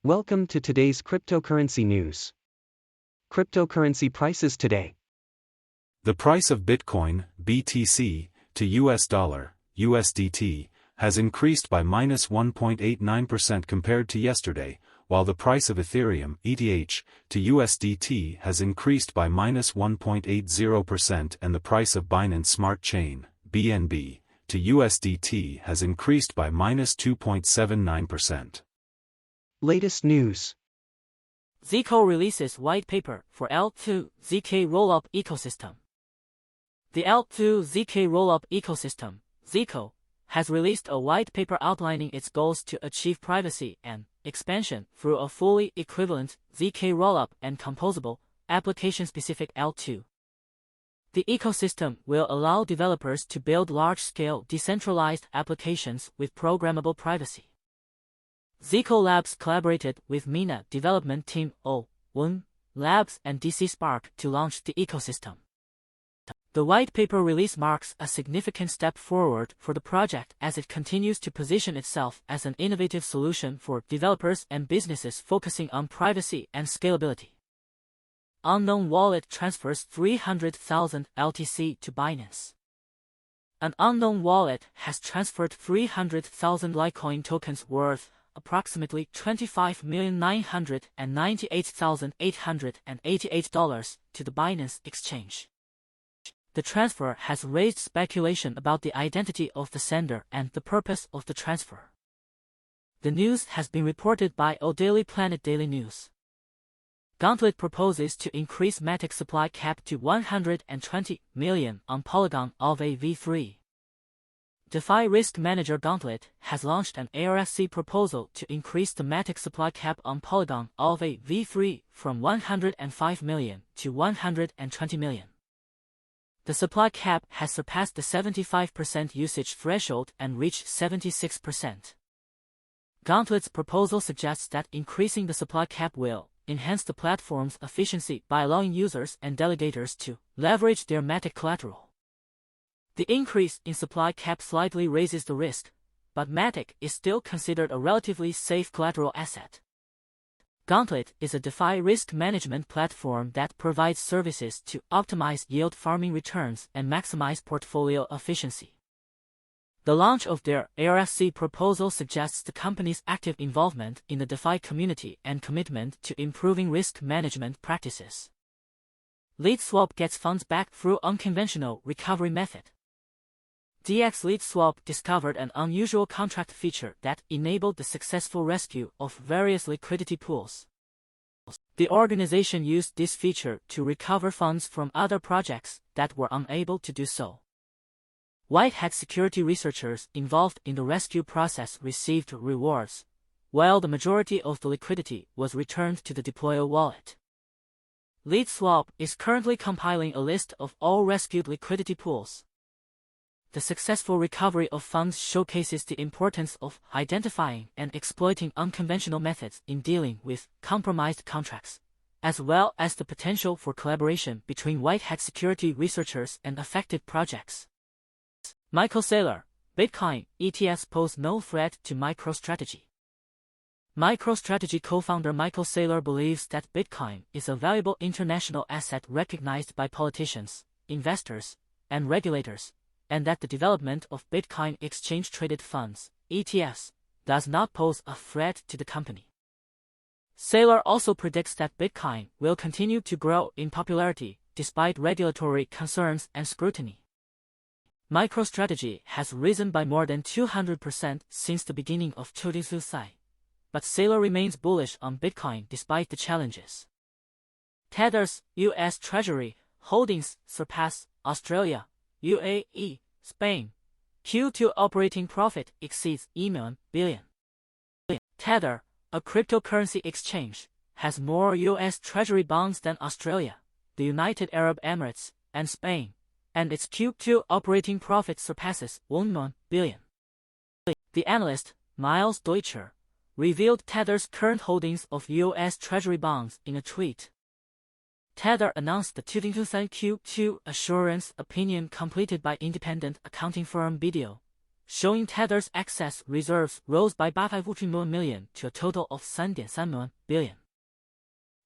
Welcome to today's cryptocurrency news. Cryptocurrency prices today. The price of Bitcoin, BTC, to US dollar, USDT, has increased by -1.89% compared to yesterday, while the price of Ethereum, ETH, to USDT has increased by -1.80% and the price of Binance Smart Chain, BNB, to USDT has increased by -2.79%. Latest news. Zeko releases white paper for L2 ZK Rollup ecosystem. The L2 ZK Rollup ecosystem, Zeko, has released a white paper outlining its goals to achieve privacy and expansion through a fully equivalent ZK Rollup and composable, application-specific L2. The ecosystem will allow developers to build large-scale decentralized applications with programmable privacy. Zeko Labs collaborated with MENA development team O1 Labs and DC Spark to launch the ecosystem. The white paper release marks a significant step forward for the project as it continues to position itself as an innovative solution for developers and businesses focusing on privacy and scalability. Unknown Wallet transfers 300,000 LTC to Binance. An unknown wallet has transferred 300,000 Litecoin tokens worth approximately $25,998,888 to the Binance exchange. The transfer has raised speculation about the identity of the sender and the purpose of the transfer. The news has been reported by Daily Planet Daily News. Gauntlet proposes to increase MATIC supply cap to 120 million on Polygon Aave v3. DeFi risk manager Gauntlet has launched an ARSC proposal to increase the MATIC supply cap on Polygon Aave v3 from 105 million to 120 million. The supply cap has surpassed the 75% usage threshold and reached 76%. Gauntlet's proposal suggests that increasing the supply cap will enhance the platform's efficiency by allowing users and delegators to leverage their MATIC collateral. The increase in supply cap slightly raises the risk, but MATIC is still considered a relatively safe collateral asset. Gauntlet is a DeFi risk management platform that provides services to optimize yield farming returns and maximize portfolio efficiency. The launch of their ARSC proposal suggests the company's active involvement in the DeFi community and commitment to improving risk management practices. LeetSwap gets funds back through unconventional recovery method. LeetSwap discovered an unusual contract feature that enabled the successful rescue of various liquidity pools. The organization used this feature to recover funds from other projects that were unable to do so. White-hat security researchers involved in the rescue process received rewards, while the majority of the liquidity was returned to the deployer wallet. LeetSwap is currently compiling a list of all rescued liquidity pools. The successful recovery of funds showcases the importance of identifying and exploiting unconventional methods in dealing with compromised contracts, as well as the potential for collaboration between white-hat security researchers and affected projects. Saylor, Bitcoin ETFs pose no threat to MicroStrategy. MicroStrategy co-founder Saylor believes that Bitcoin is a valuable international asset recognized by politicians, investors, and regulators, and that the development of Bitcoin exchange-traded funds, ETFs, does not pose a threat to the company. Saylor also predicts that Bitcoin will continue to grow in popularity despite regulatory concerns and scrutiny. MicroStrategy has risen by more than 200% since the beginning of 2023, but Saylor remains bullish on Bitcoin despite the challenges. Tether's U.S. Treasury holdings surpass Australia, UAE, Spain. Q2 operating profit exceeds $1 billion. Tether, a cryptocurrency exchange, has more U.S. Treasury bonds than Australia, the United Arab Emirates, and Spain, and its Q2 operating profit surpasses $1 billion. The analyst, Miles Deutscher, revealed Tether's current holdings of U.S. Treasury bonds in a tweet. Tether announced the 2023 Q2 assurance opinion completed by independent accounting firm BDO, showing Tether's excess reserves rose by 850 million to a total of 3.3 billion.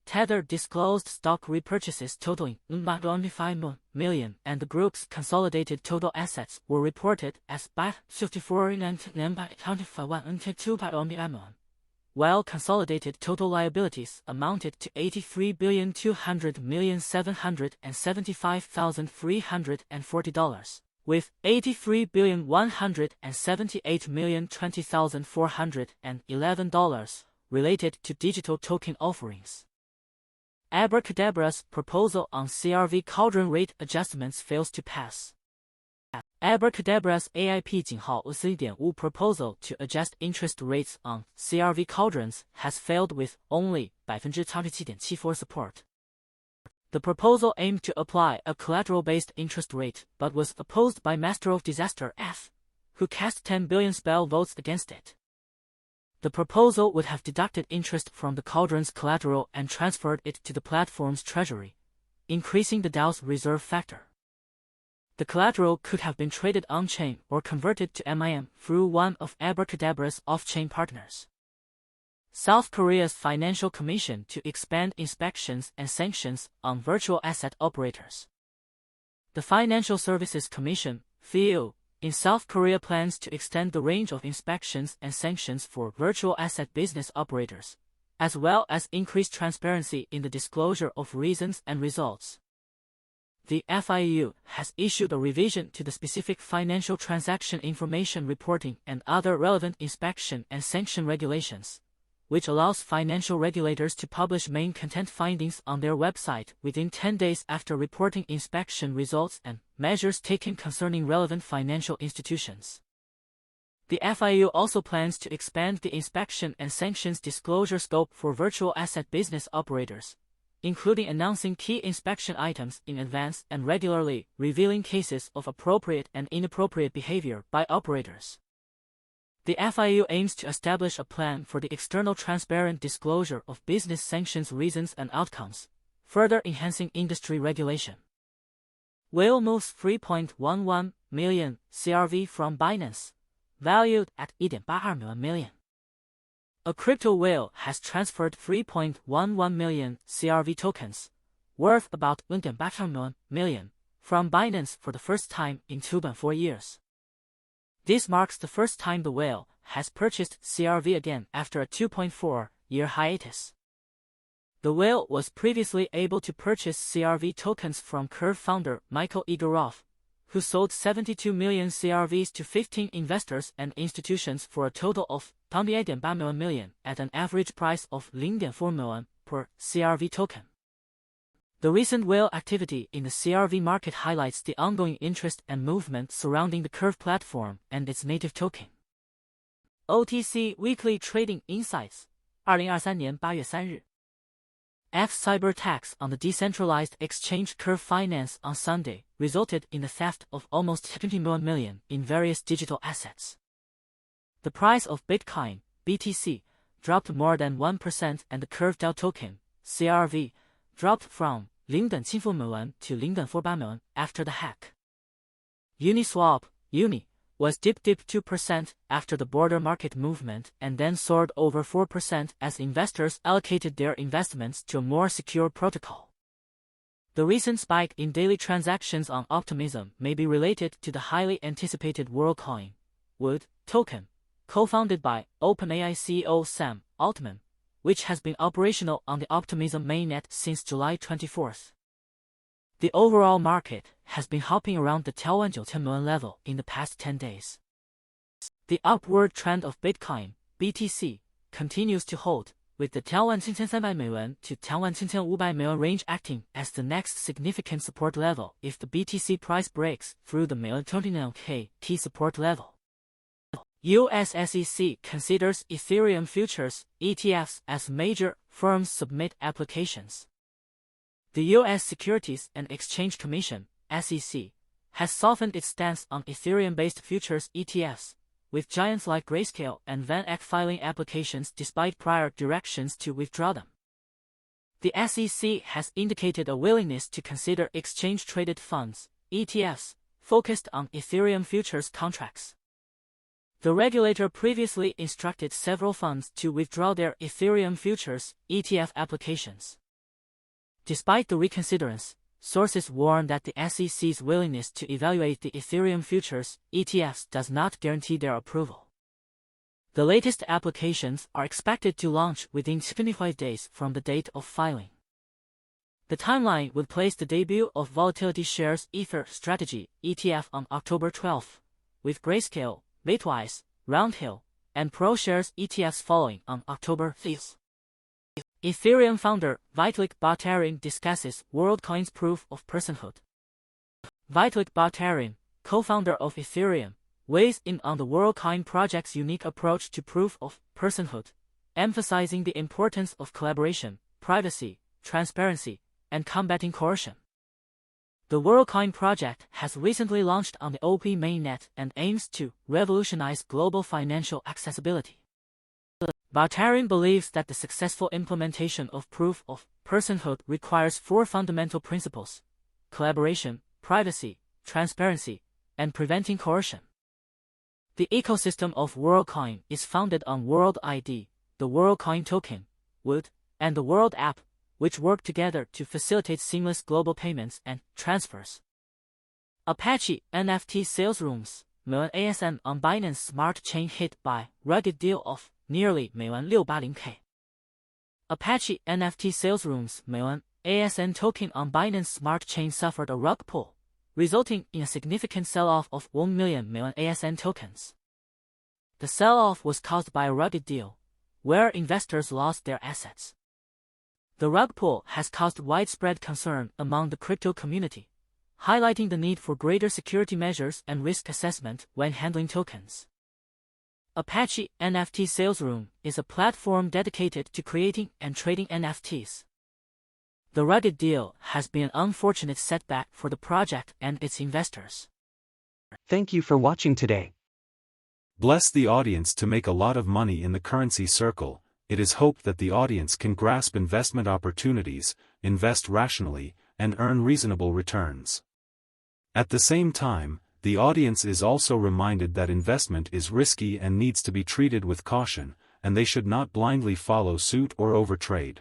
Tether disclosed stock repurchases totaling 5 million, and the group's consolidated total assets were reported as 54.25 million, while consolidated total liabilities amounted to 83,200,755,340, with 83,178,020,411 related to digital token offerings. Abracadabra's proposal on CRV Cauldron rate adjustments fails to pass. Abracadabra's AIP 5 proposal to adjust interest rates on CRV Cauldrons has failed with only 37.74% support. The proposal aimed to apply a collateral-based interest rate but was opposed by Master of Disaster F, who cast 10 billion spell votes against it. The proposal would have deducted interest from the Cauldron's collateral and transferred it to the platform's treasury, increasing the DAO's reserve factor. The collateral could have been traded on-chain or converted to MIM through one of Abracadabra's off-chain partners. South Korea's Financial Commission to expand inspections and sanctions on virtual asset operators. The Financial Services Commission, FIU, in South Korea plans to extend the range of inspections and sanctions for virtual asset business operators, as well as increase transparency in the disclosure of reasons and results. The FIU has issued a revision to the specific financial transaction information reporting and other relevant inspection and sanction regulations, which allows financial regulators to publish main content findings on their website within 10 days after reporting inspection results and measures taken concerning relevant financial institutions. The FIU also plans to expand the inspection and sanctions disclosure scope for virtual asset business operators, including announcing key inspection items in advance and regularly revealing cases of appropriate and inappropriate behavior by operators. The FIU aims to establish a plan for the external transparent disclosure of business sanctions reasons and outcomes, further enhancing industry regulation. Whale moves 3.11 million CRV from Binance, valued at 1.82 million. A crypto whale has transferred 3.11 million CRV tokens, worth about 1.82 million, from Binance for the first time in 2.4 years. This marks the first time the whale has purchased CRV again after a 2.4-year hiatus. The whale was previously able to purchase CRV tokens from Curve founder Michael Egorov, who sold 72 million CRVs to 15 investors and institutions for a total of 28.8 million at an average price of 0.4 million per CRV token. The recent whale activity in the CRV market highlights the ongoing interest and movement surrounding the Curve platform and its native token. OTC Weekly Trading Insights 2023年8月3日 cyber attacks on the decentralized exchange Curve Finance on Sunday resulted in the theft of almost 21 million in various digital assets. The price of Bitcoin, BTC, dropped more than 1% and the Curve DAO token, CRV, dropped from 0.74 million to 0.48 million after the hack. Uniswap, UNI, was dipped 2% after the border market movement and then soared over 4% as investors allocated their investments to a more secure protocol. The recent spike in daily transactions on Optimism may be related to the highly anticipated Worldcoin, WOOD, token, co-founded by OpenAI CEO Sam Altman, which has been operational on the Optimism mainnet since July 24. The overall market has been hopping around the 19 million level in the past 10 days. The upward trend of Bitcoin, BTC, continues to hold, with the 19,300 million to 19,500 million range acting as the next significant support level if the BTC price breaks through the 29K T support level. US SEC considers Ethereum futures, ETFs as major firms submit applications. The US Securities and Exchange Commission, SEC, has softened its stance on Ethereum-based futures ETFs, with giants like Grayscale and Van Eck filing applications despite prior directions to withdraw them. The SEC has indicated a willingness to consider exchange-traded funds, ETFs, focused on Ethereum futures contracts. The regulator previously instructed several funds to withdraw their Ethereum futures ETF applications. Despite the reconsiderance, sources warn that the SEC's willingness to evaluate the Ethereum futures ETFs does not guarantee their approval. The latest applications are expected to launch within 25 days from the date of filing. The timeline would place the debut of Volatility Shares MicroStrategy ETF on October 12, with Grayscale, Bitwise, Roundhill, and ProShares ETFs following on October 5. Ethereum founder Vitalik Buterin discusses Worldcoin's proof of personhood. Vitalik Buterin, co-founder of Ethereum, weighs in on the Worldcoin project's unique approach to proof of personhood, emphasizing the importance of collaboration, privacy, transparency, and combating coercion. The Worldcoin project has recently launched on the OP mainnet and aims to revolutionize global financial accessibility. Buterin believes that the successful implementation of proof of personhood requires 4 fundamental principles: collaboration, privacy, transparency, and preventing coercion. The ecosystem of Worldcoin is founded on World ID, the Worldcoin token, WOOD, and the World app, which work together to facilitate seamless global payments and transfers. Apache NFT SalesRoom's $ASN on Binance Smart Chain hit by rugged deal of nearly $680K. Apache NFT SalesRoom's ASN token on Binance Smart Chain suffered a rug pull, resulting in a significant sell-off of 1 million ASN tokens. The sell-off was caused by a rugged deal, where investors lost their assets. The rug pull has caused widespread concern among the crypto community, highlighting the need for greater security measures and risk assessment when handling tokens. Apache NFT SalesRoom is a platform dedicated to creating and trading NFTs. The rugged deal has been an unfortunate setback for the project and its investors. Thank you for watching today. Bless the audience to make a lot of money in the currency circle. It is hoped that the audience can grasp investment opportunities, invest rationally, and earn reasonable returns. At the same time, the audience is also reminded that investment is risky and needs to be treated with caution, and they should not blindly follow suit or overtrade.